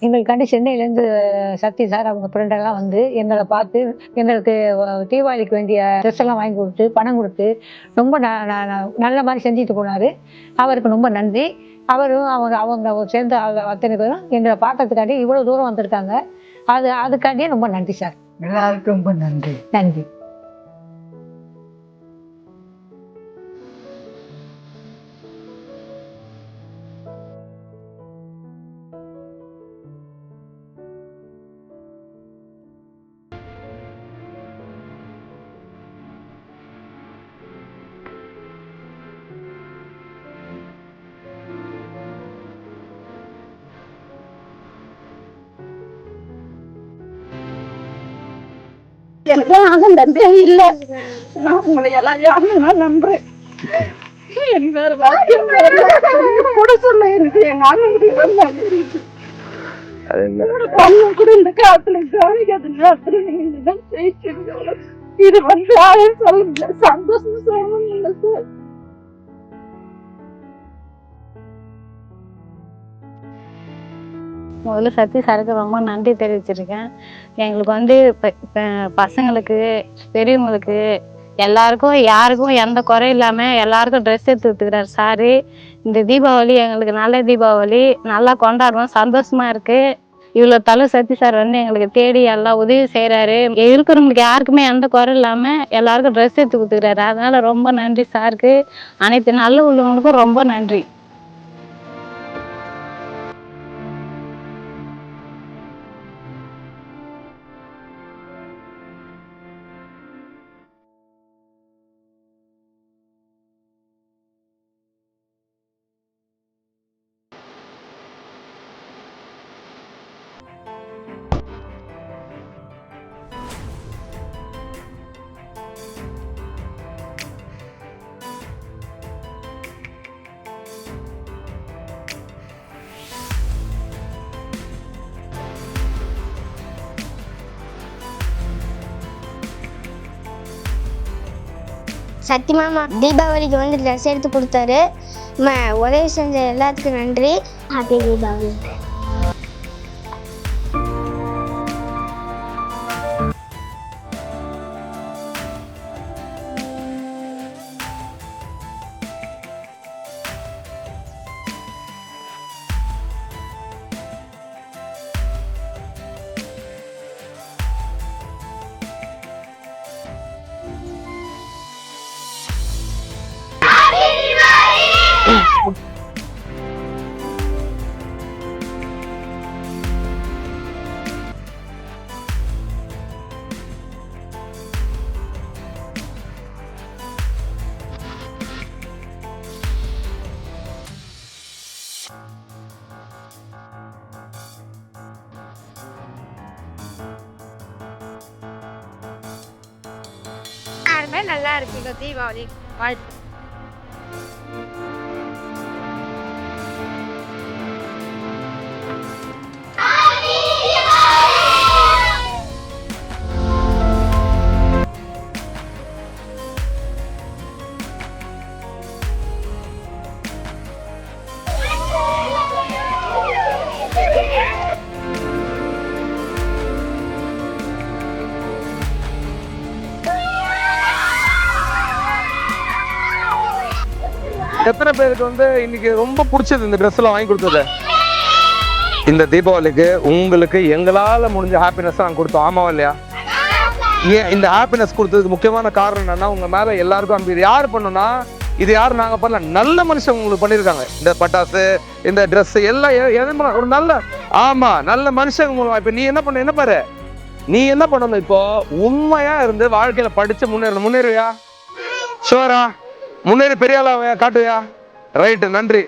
எங்களுக்காண்டி சென்னையிலேருந்து சக்தி சார் அவங்க ஃப்ரெண்டெல்லாம் வந்து எங்களை பார்த்து எங்களுக்கு தீபாவளிக்கு வேண்டிய ட்ரெஸ் எல்லாம் வாங்கி கொடுத்து பணம் கொடுத்து ரொம்ப நல்ல மாதிரி செஞ்சுட்டு போனார். அவருக்கு ரொம்ப நன்றி. அவரும் அவங்க சேர்ந்த அத்தனை பேரும் எங்களை பார்க்கறதுக்காண்டி இவ்வளோ தூரம் வந்திருக்காங்க. அதுக்காண்டியே ரொம்ப நன்றி சார். எல்லாருக்கும் ரொம்ப நன்றி. நன்றி. எனக்கு நன்றே இல்லை. நான் உங்களை எல்லாம் நம்புறேன். எனக்கு வேற வாக்கியம் கூட சொல்ல இருக்கு. எங்க அண்ணன் கூட இந்த காலத்துல கவனிக்காத நேரத்துல நீங்க ஜெயிச்சிருக்கோம். இது யாரும் சொல்ல சந்தோஷம் சொல்லணும் இல்லை சார். முதல்ல சக்தி சாருக்கு ரொம்ப நன்றி தெரிவிச்சிருக்கேன். எங்களுக்கு பசங்களுக்கு பெரியவங்களுக்கு எல்லாருக்கும் யாருக்கும் எந்த குறை இல்லாமல் எல்லாருக்கும் ட்ரெஸ் எடுத்து கொடுத்துக்கிறார் சாரு. இந்த தீபாவளி எங்களுக்கு நல்ல தீபாவளி, நல்லா கொண்டாடுறோம், சந்தோஷமா இருக்கு. இவ்வளோ சக்தி சார் எங்களுக்கு தேடி எல்லாம் உதவி செய்கிறாரு. இருக்கிறவங்களுக்கு யாருக்குமே எந்த குறை இல்லாமல் எல்லாருக்கும் ட்ரெஸ் எடுத்து கொடுத்துக்கிறாரு. அதனால ரொம்ப நன்றி சாருக்கு. அனைத்து நல்ல உள்ளவங்களுக்கும் ரொம்ப நன்றி. சக்தி மாமா தீபாவளிக்கு ட்ரெஸ் எடுத்து கொடுத்தாரு. உதவி செஞ்ச எல்லாத்துக்கும் நன்றி. ஹாப்பி தீபாவளி. நல்லா இருக்கு தீபாவளி வாழ்த்து. எத்தனை பேருக்கு இன்னைக்கு ரொம்ப பிடிச்சது இந்த ட்ரெஸ் எல்லாம் வாங்கி கொடுத்தது? இந்த தீபாவளிக்கு உங்களுக்கு எங்களால் முடிஞ்ச ஹாப்பினஸ் நாங்கள் கொடுத்தோம், ஆமாவா இல்லையா? ஏன் இந்த ஹாப்பினஸ் கொடுத்ததுக்கு முக்கியமான காரணம் என்னன்னா, உங்க மேல எல்லாருக்கும் அன்பு. இது யார் பண்ணுன்னா, இது யாரும் நாங்கள் பண்ணல, நல்ல மனுஷன் உங்களுக்கு பண்ணியிருக்காங்க. இந்த பட்டாசு, இந்த ட்ரெஸ் எல்லாம் ஒரு நல்ல நல்ல மனுஷங்க மூலமா. இப்போ நீ என்ன பாரு, நீ என்ன பண்ணணும், இப்போ உண்மையா இருந்து வாழ்க்கையில படிச்சு முன்னேறுவியா? ஷுவரா? முன்னேறி பெரிய ஆளா காட்டுவியா? ரைட்டு, நன்றி.